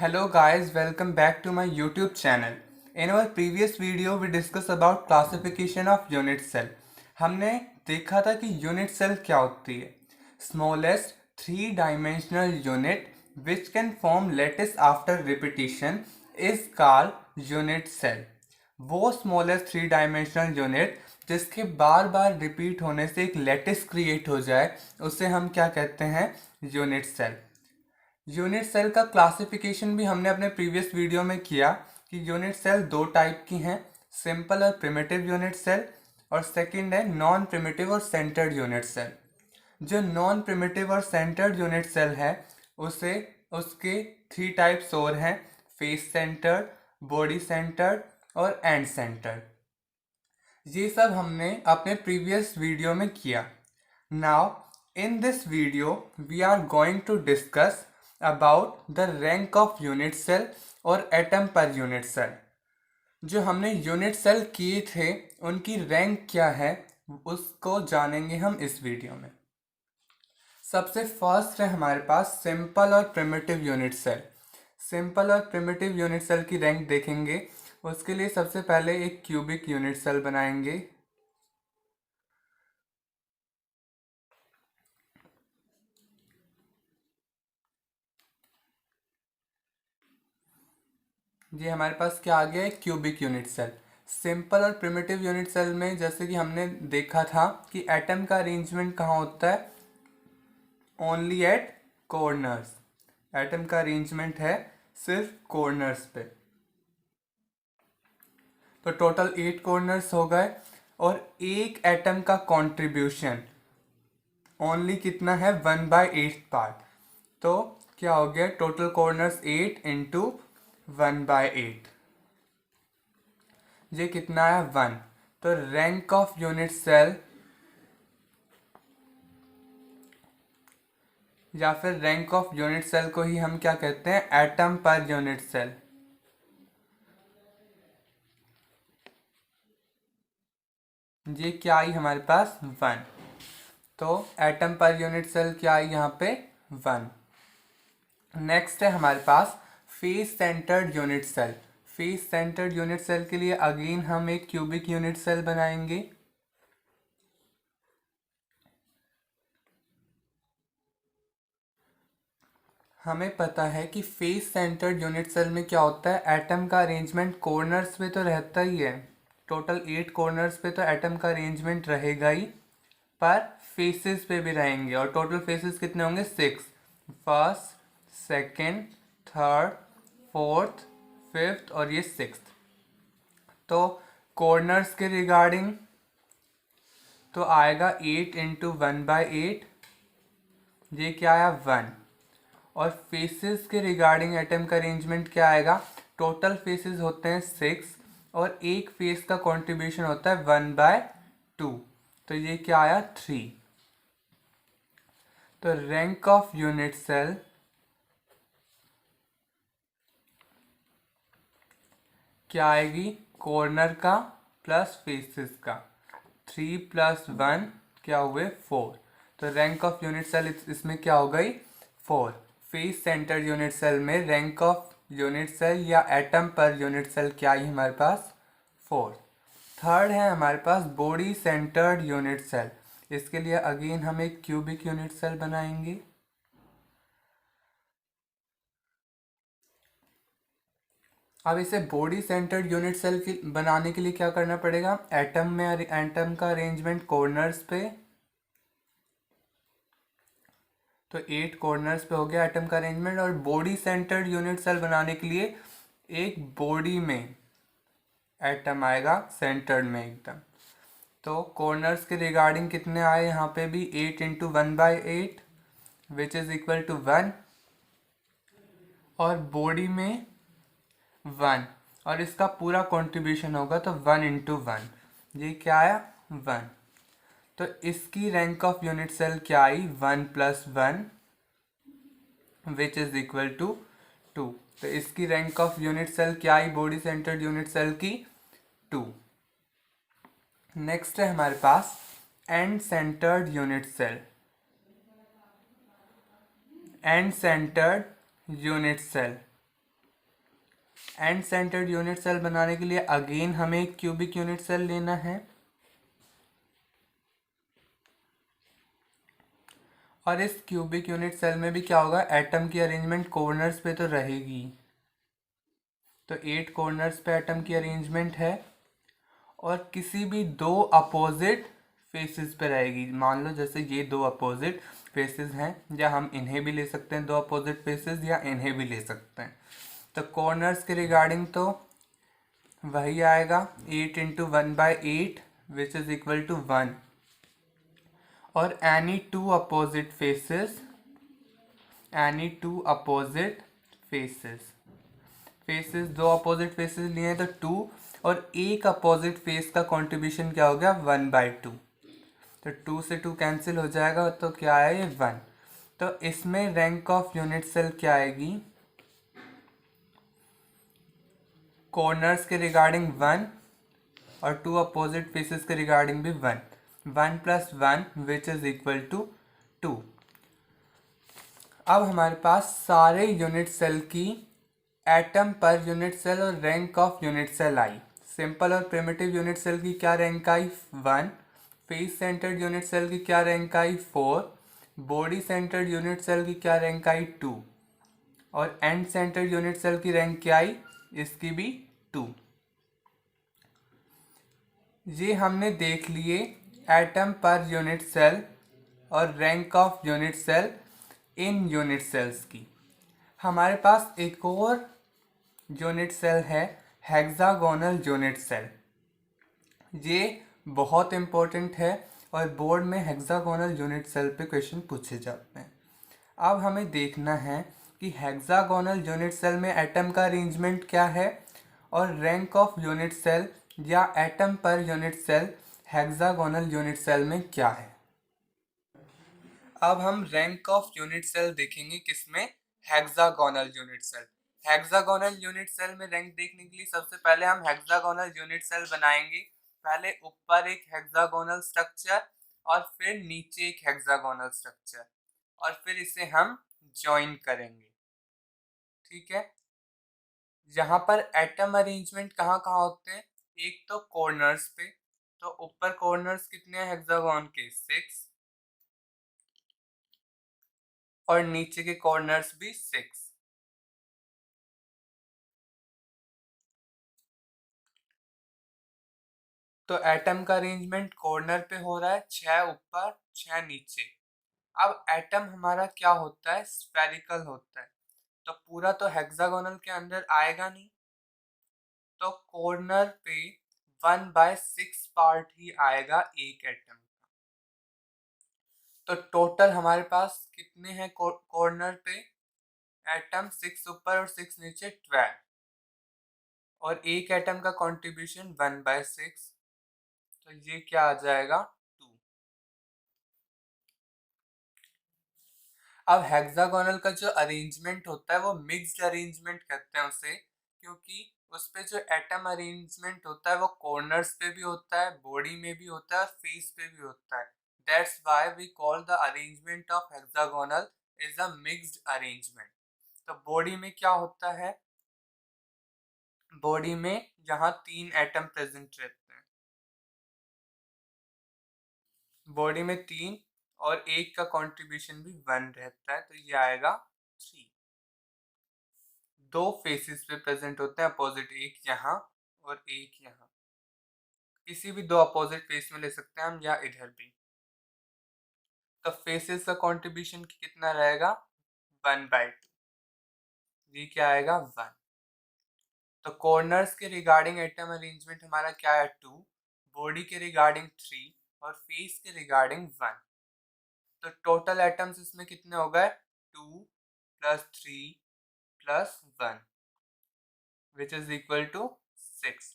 Hello guys, welcome back to my YouTube channel. In our previous video we discussed about classification of unit cell. हमने देखा था कि unit cell क्या होती है. Smallest three-dimensional unit which can form lattice after repetition is called unit cell. वो smallest three dimensional unit जिसके बार बार repeat होने से एक लेटिस क्रिएट हो जाए उसे हम क्या कहते हैं? Unit cell. यूनिट सेल का क्लासिफिकेशन भी हमने अपने प्रीवियस वीडियो में किया कि यूनिट सेल दो टाइप की हैं, सिंपल और प्रिमिटिव यूनिट सेल, और सेकंड है नॉन प्रिमिटिव और सेंटर्ड यूनिट सेल. जो नॉन प्रिमिटिव और सेंटर्ड यूनिट सेल है उसे उसके थ्री टाइप्स और हैं, फेस सेंटर्ड, बॉडी सेंटर्ड और एंड सेंटर्ड. ये सब हमने अपने प्रीवियस वीडियो में किया. Now in this video we are going to discuss about the rank of unit cell और एटम पर यूनिट सेल. जो हमने यूनिट सेल किए थे उनकी रैंक क्या है उसको जानेंगे हम इस वीडियो में. सबसे फर्स्ट है हमारे पास सिंपल और प्रिमिटिव यूनिट सेल. सिंपल और प्रिमिटिव यूनिट सेल की रैंक देखेंगे. उसके लिए सबसे पहले एक क्यूबिक यूनिट सेल बनाएंगे. ये हमारे पास क्या आ गया है? Cubic unit cell. सिंपल और प्रिमिटिव यूनिट सेल में जैसे कि हमने देखा था कि एटम का अरेंजमेंट कहाँ होता है? Only at corners. एटम का अरेंजमेंट है सिर्फ कॉर्नर्स पे. तो टोटल 8 कॉर्नर्स हो गए और एक एटम का कंट्रीब्यूशन ओनली कितना है? 1/8 पार्ट. तो क्या हो गया? Total corners 8 into 1/8. ये कितना है? 1. तो रैंक ऑफ यूनिट सेल या फिर रैंक ऑफ यूनिट सेल को ही हम क्या कहते हैं? Atom per unit cell. ये क्या आई हमारे पास? 1. तो एटम पर यूनिट सेल क्या आई यहाँ पे? 1. नेक्स्ट है हमारे पास face centred unit cell. Face centred unit cell के लिए अगेन हम एक क्यूबिक यूनिट सेल बनाएंगे. हमें पता है कि फेस सेंटर्ड यूनिट सेल में क्या होता है? एटम का अरेंजमेंट कॉर्नर्स पे तो रहता ही है. टोटल 8 कॉर्नर्स पे तो एटम का अरेंजमेंट रहेगा ही, पर फेसेस पे भी रहेंगे. और टोटल फेसेस कितने होंगे? 6. First, second, third, fourth, fifth और ये सिक्स्थ. तो कॉर्नर्स के रिगार्डिंग तो आएगा 8 इंटू 1/8. ये क्या आया? 1. और फेसेस के रिगार्डिंग एटम का अरेंजमेंट क्या आएगा? टोटल फेसेस होते हैं 6 और एक फेस का कंट्रीब्यूशन होता है 1/2. तो ये क्या आया? 3. तो रैंक ऑफ यूनिट सेल क्या आएगी? कॉर्नर का प्लस फेसेस का. 3 + 1 क्या हुए? 4. तो रैंक ऑफ यूनिट सेल इसमें क्या हो गई? 4. फेस सेंटर यूनिट सेल में रैंक ऑफ यूनिट सेल या एटम पर यूनिट सेल क्या आई हमारे पास? 4. थर्ड है हमारे पास बॉडी सेंटर्ड यूनिट सेल. इसके लिए अगेन हम एक क्यूबिक यूनिट सेल बनाएंगे. अब इसे बॉडी सेंटर्ड यूनिट सेल की बनाने के लिए क्या करना पड़ेगा? एटम का अरेंजमेंट कॉर्नर्स पे. तो 8 कॉर्नर्स पे हो गया एटम का अरेंजमेंट. और बॉडी सेंटर्ड यूनिट सेल बनाने के लिए एक बॉडी में एटम आएगा सेंटर्ड में एकदम. तो कॉर्नर्स के रिगार्डिंग कितने आए यहाँ पे भी? 8 into 1/8 which is equal to 1. और बॉडी में 1 और इसका पूरा कंट्रीब्यूशन होगा तो 1 इंटू 1. ये क्या आया? 1. तो इसकी रैंक ऑफ यूनिट सेल क्या आई? 1 + 1 विच इज इक्वल टू 2. तो इसकी रैंक ऑफ यूनिट सेल क्या आई बॉडी सेंटर्ड यूनिट सेल की? 2. नेक्स्ट है हमारे पास end centred unit cell. End centred unit cell end centred unit cell बनाने के लिए अगेन हमें एक क्यूबिक यूनिट सेल लेना है, और इस क्यूबिक यूनिट सेल में भी क्या होगा, एटम की अरेंजमेंट कॉर्नर्स पे तो रहेगी। तो 8 कॉर्नर्स पे एटम की अरेंजमेंट है, और किसी भी दो अपोजिट फेसेस पे रहेगी। मान लो जैसे ये दो अपोजिट फेसेस हैं, या हम इन्हें भी ले सकते हैं दो अपोजिट फेसेस, या इन्हें भी ले सकते हैं। तो कॉर्नर्स के रिगार्डिंग तो वही आएगा 8 into 1/8 which is equal to 1, और एनी टू अपोजिट फेसेस दो अपोजिट फेसेस लिए हैं तो 2, और एक अपोजिट फेस का कंट्रीब्यूशन क्या हो गया 1/2। तो 2 से 2 कैंसिल हो जाएगा, तो क्या है ये 1। तो इसमें रैंक ऑफ यूनिट सेल क्या आएगी, कॉर्नर्स के रिगार्डिंग 1 और 2 अपोजिट फेसेस के रिगार्डिंग भी 1, 1 plus 1 which is equal to 2। अब हमारे पास सारे यूनिट सेल की एटम पर यूनिट सेल और रैंक ऑफ यूनिट सेल आई। सिंपल और प्रिमिटिव यूनिट सेल की क्या रैंक आई 1, फेस सेंटर्ड यूनिट सेल की क्या रैंक आई 4, बॉडी सेंटर्ड यूनिट सेल की क्या रैंक आई 2, और एंड सेंटर्ड यूनिट सेल की रैंक क्या आई, इसकी भी 2। ये हमने देख लिए एटम पर यूनिट सेल और rank of unit cell in unit cells की। हमारे पास एक और यूनिट सेल है हेक्सागोनल यूनिट सेल। ये बहुत इम्पोर्टेंट है और बोर्ड में हेक्सागोनल यूनिट सेल पे क्वेश्चन पूछे जाते हैं। अब हमें देखना है कि हेक्सागोनल यूनिट सेल में एटम का अरेंजमेंट क्या है, और रैंक ऑफ यूनिट सेल या atom per unit cell hexagonal unit cell में क्या है। अब हम रैंक ऑफ यूनिट सेल देखेंगे किसमें, hexagonal unit cell. Hexagonal unit cell में रैंक देखने के लिए सबसे पहले हम हेक्सागोनल यूनिट सेल बनाएंगे। पहले ऊपर एक हेक्सागोनल स्ट्रक्चर और फिर नीचे एक हेक्सागोनल स्ट्रक्चर, और फिर इसे हम ज्वाइन करेंगे। ठीक है, यहाँ पर एटम अरेंजमेंट कहाँ कहाँ होते हैं, एक तो कॉर्नर्स पे। तो ऊपर कॉर्नर्स कितने हैं हेक्सागोन के 6, और नीचे के कॉर्नर्स भी 6। तो एटम का अरेंजमेंट कॉर्नर पे हो रहा है, 6 ऊपर 6 नीचे। अब एटम हमारा क्या होता है, स्फेरिकल होता है, तो पूरा तो हेक्सागोनल के अंदर आएगा नहीं, तो कॉर्नर पे 1/6 पार्ट ही आएगा एक एटम का। तो टोटल हमारे पास कितने हैं कॉर्नर पे एटम, 6 ऊपर और 6 नीचे 12, और एक एटम का कंट्रीब्यूशन 1/6, तो ये क्या आ जाएगा 2। अब हेक्सागोनल का जो अरेंजमेंट होता है वो मिक्स्ड अरेंजमेंट कहते हैं उसे, क्योंकि उस पे जो एटम अरेंजमेंट होता है वो कॉर्नर्स पे भी होता है, बॉडी में भी होता है, और फेस पे भी होता है। That's why we call the arrangement of hexagonal is a mixed arrangement. तो बॉडी में क्या होता है, बॉडी में यहाँ 3 एटम प्रेजेंट रहते हैं, बॉडी में 3, और एक का कंट्रीब्यूशन भी 1 रहता है, तो ये आएगा 3। दो फेसेस पे प्रेजेंट होते हैं अपोजिट, एक यहाँ और एक यहाँ। किसी भी दो अपोजिट फेस में ले सकते हैं हम, या इधर भी। तो फेसेस का कंट्रीब्यूशन कितना रहेगा 1/2, ये क्या आएगा 1। तो कॉर्नर्स के रिगार्डिंग एटम अरेंजमेंट हमारा क्या है 2, बॉडी के रिगार्डिंग 3, और फेस के रिगार्डिंग 1। तो टोटल एटम्स इसमें कितने हो गए 2 plus 3 plus 1 which is equal to 6।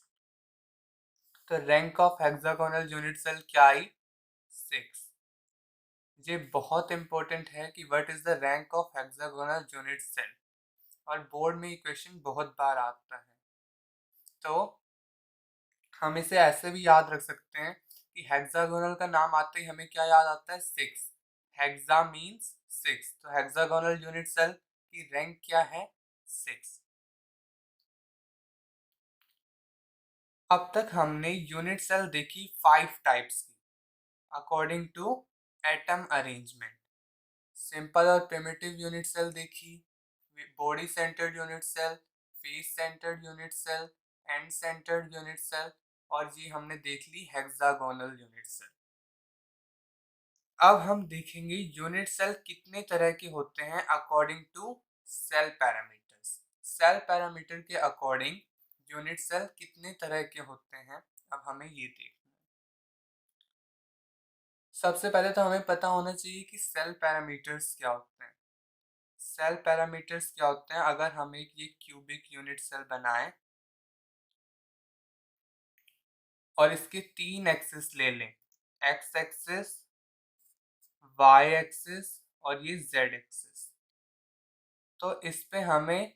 तो rank of hexagonal unit cell क्या आई 6। ये बहुत इंपॉर्टेंट है कि what is the rank of hexagonal unit cell, और बोर्ड में ये क्वेश्चन बहुत बार आता है। तो हम इसे ऐसे भी याद रख सकते हैं कि हेक्सागोनल का नाम आते ही हमें क्या याद आता है 6। हेक्सा मीन्स 6, तो हेक्सागोनल यूनिट सेल की रैंक क्या है 6। अब तक हमने यूनिट सेल देखी 5 टाइप्स की according to atom arrangement. Simple और प्रिमिटिव यूनिट सेल देखी, body centred unit cell, face centred unit cell, end centred unit cell, और ये हमने देख ली हेक्सागोनल यूनिट सेल। अब हम देखेंगे यूनिट सेल कितने तरह के होते हैं according to cell parameters. Cell parameter के अकॉर्डिंग यूनिट सेल कितने तरह के होते हैं, अब हमें ये देखना है। सबसे पहले तो हमें पता होना चाहिए कि सेल पैरामीटर्स क्या होते हैं। सेल पैरामीटर्स क्या होते हैं, अगर हम एक ये क्यूबिक यूनिट सेल बनाएं और इसके 3 एक्सिस ले लें, एक्स एक्सिस, वाई एक्सिस और ये जेड एक्सिस, तो इस पे हमें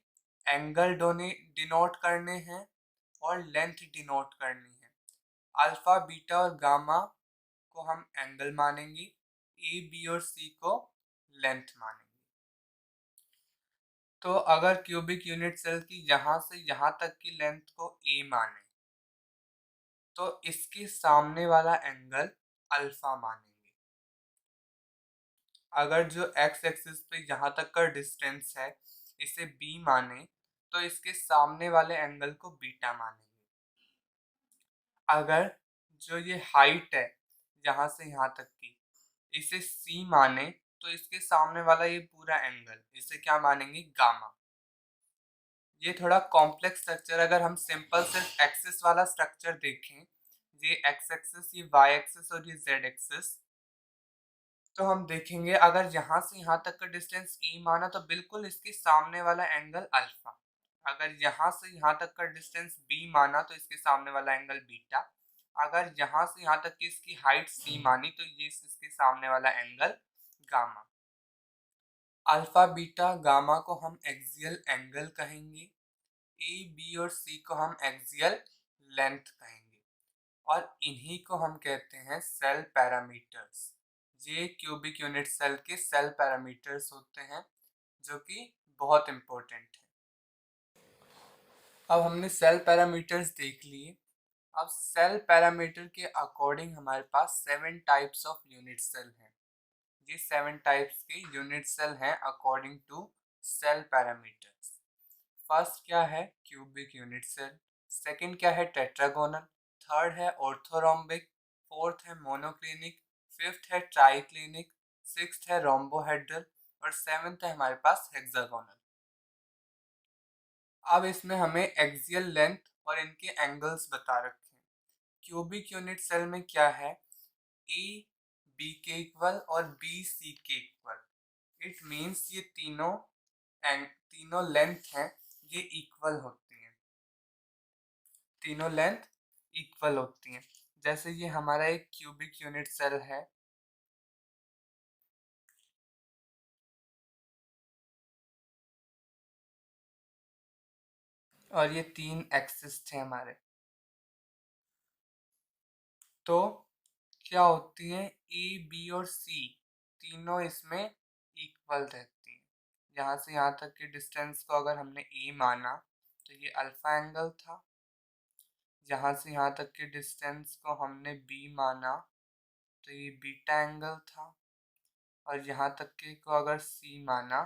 एंगल डिनोट करने हैं और लेंथ डिनोट करनी है। अल्फा, बीटा और गामा को हम एंगल मानेंगे, ए, बी और सी को लेंथ मानेंगे। तो अगर क्यूबिक यूनिट सेल की यहाँ से यहाँ तक की लेंथ को ए माने तो इसके सामने वाला एंगल अल्फा मानेंगे। अगर जो एक्स एक्सिस पे यहाँ तक का डिस्टेंस है इसे बी माने तो इसके सामने वाले एंगल को बीटा मानेंगे। अगर जो ये हाइट है यहाँ से यहाँ तक की इसे सी माने तो इसके सामने वाला ये पूरा एंगल इसे क्या मानेंगे, गामा। ये थोड़ा कॉम्प्लेक्स स्ट्रक्चर, अगर हम सिंपल सिर्फ एक्सिस वाला स्ट्रक्चर देखें, ये एक्स एक्सिस, ये वाई एक्सिस और ये जेड एक्सिस, तो हम देखेंगे अगर यहाँ से यहाँ तक का डिस्टेंस ई माना तो बिल्कुल इसके सामने वाला एंगल अल्फा। अगर यहाँ से यहाँ तक का डिस्टेंस बी माना तो इसके सामने वाला एंगल बीटा। अगर यहाँ से यहाँ तक की इसकी हाइट सी मानी तो ये इसके सामने वाला angle gamma. Alpha, beta, gamma को हम एक्सियल एंगल कहेंगे, ए, बी और सी को हम एक्सियल लेंथ कहेंगे, और इन्हीं को हम कहते हैं सेल पैरामीटर्स। ये क्यूबिक यूनिट सेल के सेल पैरामीटर्स होते हैं जो कि बहुत इम्पोर्टेंट है। अब हमने सेल पैरामीटर्स देख लिए। अब सेल पैरामीटर के अकॉर्डिंग हमारे पास 7 टाइप्स ऑफ यूनिट सेल हैं। ये 7 टाइप्स के यूनिट सेल हैं according to cell parameters. First क्या है, क्यूबिक यूनिट सेल। सेकंड क्या है, टेट्रागोनल। थर्ड है ऑर्थोरोम्बिक। फोर्थ है मोनोक्लिनिक। फिफ्थ है ट्राइक्लिनिक। सिक्स्थ है रोम्बोहेड्रल और सेवंथ है हमारे पास हेक्सागोनल। अब इसमें हमें एक्सियल लेंथ और इनके एंगल्स बता रखे हैं। क्यूबिक यूनिट सेल में क्या है, ए बी के इक्वल और बी सी के इक्वल। इट मीन्स ये तीनों लेंथ हैं ये इक्वल होती हैं, तीनों लेंथ इक्वल होती हैं। जैसे ये हमारा एक क्यूबिक यूनिट सेल है, और ये 3 एक्सिस थे हमारे, तो क्या होती हैं, ए बी और सी तीनों इसमें इक्वल रहती हैं। यहाँ से यहाँ तक के डिस्टेंस को अगर हमने ए माना तो ये अल्फा एंगल था। यहाँ से यहाँ तक के डिस्टेंस को हमने बी माना तो ये बीटा एंगल था, और यहाँ तक के को अगर सी माना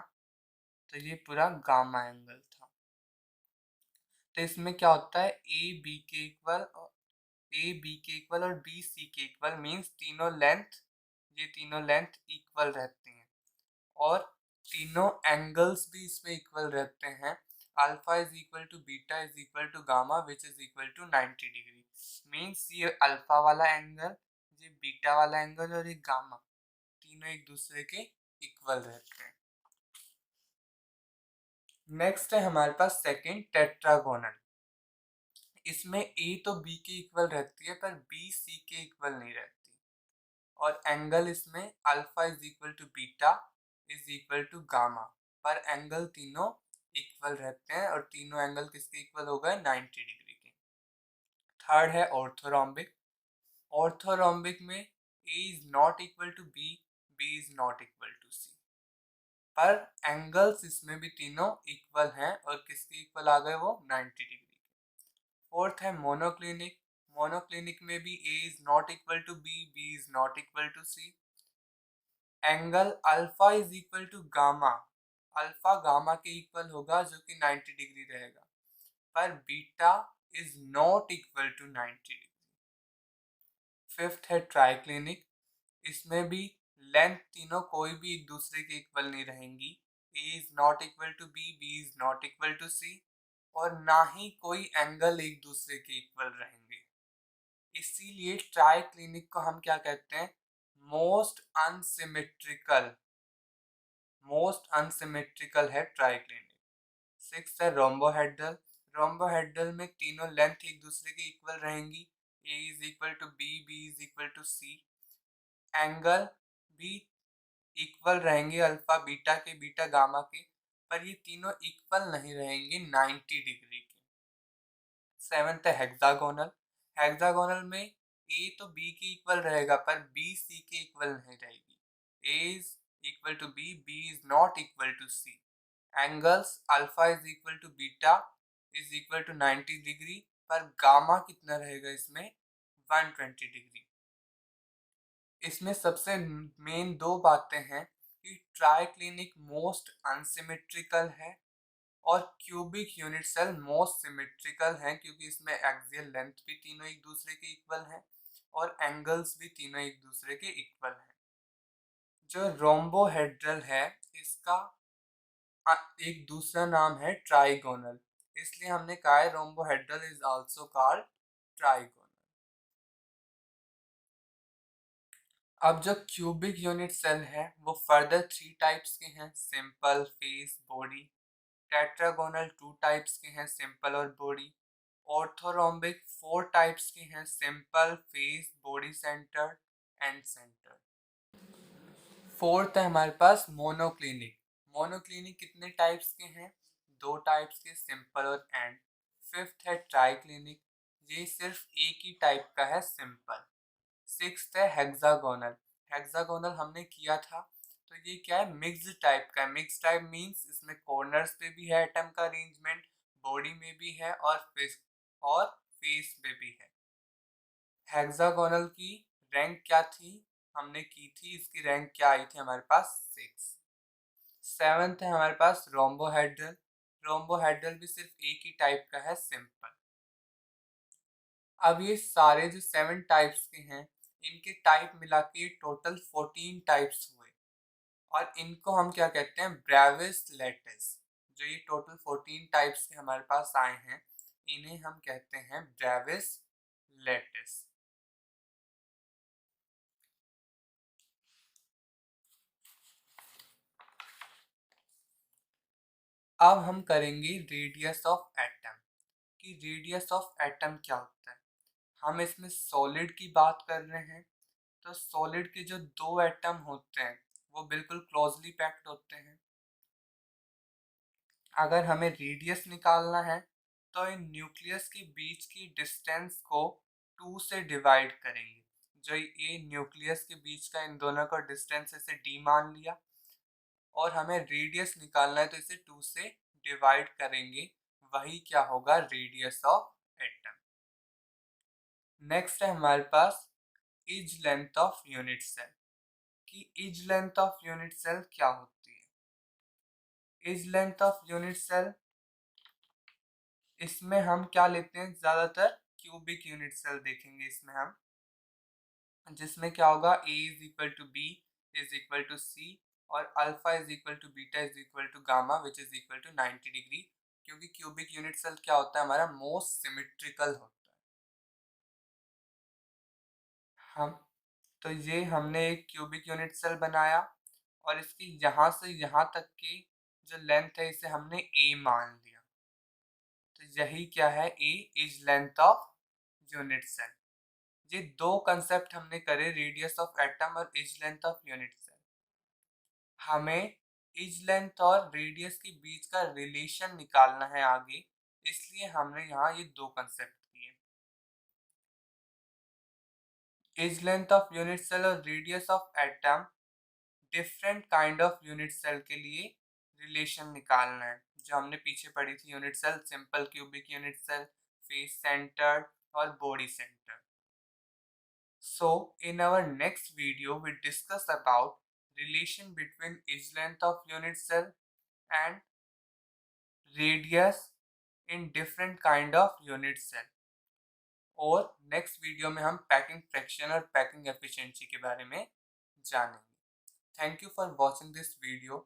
तो ये पूरा गामा एंगल था। तो इसमें क्या होता है, ए बी के इक्वल और बी सी के इक्वल मीन्स ये तीनों लेंथ इक्वल रहती हैं, और तीनों एंगल्स भी इसमें इक्वल रहते हैं। Alpha is equal to beta is equal to gamma which is equal to 90 degree. Means ये अल्फा वाला एंगल, ये बीटा वाला एंगल और ये गामा तीनों एक दूसरे के इक्वल रहते हैं। नेक्स्ट है हमारे पास सेकंड, टेट्रागोनल। इसमें ए तो बी के इक्वल रहती है पर बी सी के इक्वल नहीं रहती, और एंगल इसमें alpha is equal to beta is equal to gamma, पर एंगल तीनों इक्वल रहते हैं, और तीनों एंगल किसके इक्वल हो गए, 90 डिग्री के। थर्ड है ऑर्थोरोम्बिक। ऑर्थोरोम्बिक में a is not equal to b is not equal to c, पर एंगल्स इसमें भी तीनों इक्वल हैं, और किसके इक्वल आ गए वो, 90 डिग्री के। फोर्थ है मोनोक्लिनिक। मोनोक्लिनिक में भी a is not equal to b, b is not equal to c. Angle alpha is equal to gamma, alpha gamma के इक्वल होगा जो कि 90 डिग्री रहेगा, पर beta is not equal to 90 degree. Fifth है ट्राइक्लिनिक, इसमें भी लेंथ तीनों कोई भी एक दूसरे के इक्वल नहीं रहेंगी। A is not equal to b, b is not equal to c, और ना ही कोई एंगल एक दूसरे के इक्वल रहेंगे। इसीलिए ट्राइक्लिनिक को हम क्या कहते हैं? मोस्ट अनसिमेट्रिकल, मोस्ट अनसिमेट्रिकल है ट्राइक्लिनिक। सिक्स है रोम्बोहेड्रल। रोम्बोहेड्रल में तीनों लेंथ एक दूसरे के इक्वल रहेंगी। A is equal to b, b is equal to c. Angle भी इक्वल रहेंगे अल्फा बीटा के, बीटा गामा के, पर ये तीनों इक्वल नहीं रहेंगे 90 डिग्री के। सेवेंथ है हेक्सागोनल। हेक्सागोनल में ए तो बी के इक्वल रहेगा पर बी सी के इक्वल नहीं रहेगी। A is equal to b, b is not equal to c. Angles alpha is equal to beta is equal to 90 degree, पर गामा कितना रहेगा इसमें? 120 डिग्री। इसमें सबसे मेन दो बातें हैं कि ट्राइक्लिनिक मोस्ट अनसिमेट्रिकल है और cubic unit cell most symmetrical है, क्योंकि इसमें एक्सियल लेंथ भी तीनों एक दूसरे के इक्वल हैं और एंगल्स भी तीनों एक दूसरे के इक्वल हैं। जो रोम्बोहेड्रल है इसका एक दूसरा नाम है ट्राइगोनल, इसलिए हमने कहा है rhombohedral is also called trigonal. अब जो क्यूबिक यूनिट सेल है वो फर्दर 3 टाइप्स के हैं, simple, face, body. Tetragonal 2 types के हैं, सिंपल और बॉडी। ऑर्थोरोम्बिक 4 टाइप्स के हैं, simple, face, body centre and centre. Fourth है हमारे पास मोनोक्लिनिक। मोनोक्लिनिक कितने टाइप्स के हैं? 2 टाइप्स के, सिंपल और एंड। फिफ्थ है ट्राइक्लिनिक, ये सिर्फ एक ही टाइप का है, सिंपल। सिक्स्थ है हेक्सागोनल। हेक्सागोनल हमने किया था, तो ये क्या है? मिक्स्ड टाइप का है। मिक्स्ड टाइप मींस इसमें कॉर्नर्स पे भी है एटम का अरेंजमेंट, बॉडी में भी है और फेस पे भी है। हेक्सागोनल की रैंक क्या थी? हमने की थी, इसकी रैंक क्या आई थी हमारे पास? 6। सेवेंथ है हमारे पास रोम्बोहेड्रल। रोम्बोहेड्रल भी सिर्फ एक ही टाइप का है, सिंपल। अब ये सारे जो 7 टाइप्स के हैं इनके टाइप मिला के टोटल 14 टाइप्स हुए, और इनको हम क्या कहते हैं? Bravais lattice. जो ये टोटल 14 टाइप्स के हमारे पास आए हैं इन्हें हम कहते हैं ब्रेविस लेटिस। अब हम करेंगे रेडियस ऑफ एटम, कि रेडियस ऑफ एटम क्या होता है। हम इसमें सॉलिड की बात कर रहे हैं, तो सॉलिड के जो 2 एटम होते हैं वो बिल्कुल क्लोजली पैक्ड होते हैं। अगर हमें रेडियस निकालना है तो इन न्यूक्लियस के बीच की डिस्टेंस को 2 से डिवाइड करेंगे। जो ये न्यूक्लियस के बीच का इन दोनों का डिस्टेंस इसे d मान लिया, और हमें रेडियस निकालना है तो इसे 2 से डिवाइड करेंगे, वही क्या होगा? Radius of atom. नेक्स्ट है हमारे पास edge length of unit cell, कि edge length of unit cell क्या होती है। Edge length of unit cell, इसमें हम क्या लेते हैं? ज़्यादातर क्यूबिक यूनिट सेल देखेंगे इसमें हम, जिसमें क्या होगा? A is equal to b is equal to c, और alpha is equal to beta is equal to gamma which is equal to 90 degree, क्योंकि क्यूबिक यूनिट सेल क्या होता है? हमारा मोस्ट सिमेट्रिकल होता है। हम तो ये हमने एक क्यूबिक यूनिट सेल बनाया, और इसकी यहाँ से यहाँ तक की जो लेंथ है इसे हमने ए मान लिया, तो यही क्या है? A edge length of unit cell. ये 2 कंसेप्ट हमने करे, रेडियस ऑफ एटम और edge length of unit cell. हमें इज लेंथ और रेडियस के बीच का रिलेशन निकालना है आगे, इसलिए हमने यहाँ ये 2 कंसेप्ट किए। Edge length of unit cell और radius of atom different kind of unit cell के लिए रिलेशन निकालना है, जो हमने पीछे पढ़ी थी unit cell, simple, cubic unit cell, face centered or body centered. So in our next video we discuss about relation between edge length of unit cell and radius in different kind of unit cell. और next video में हम packing fraction और packing efficiency के बारे में जानेंगे. Thank you for watching this video.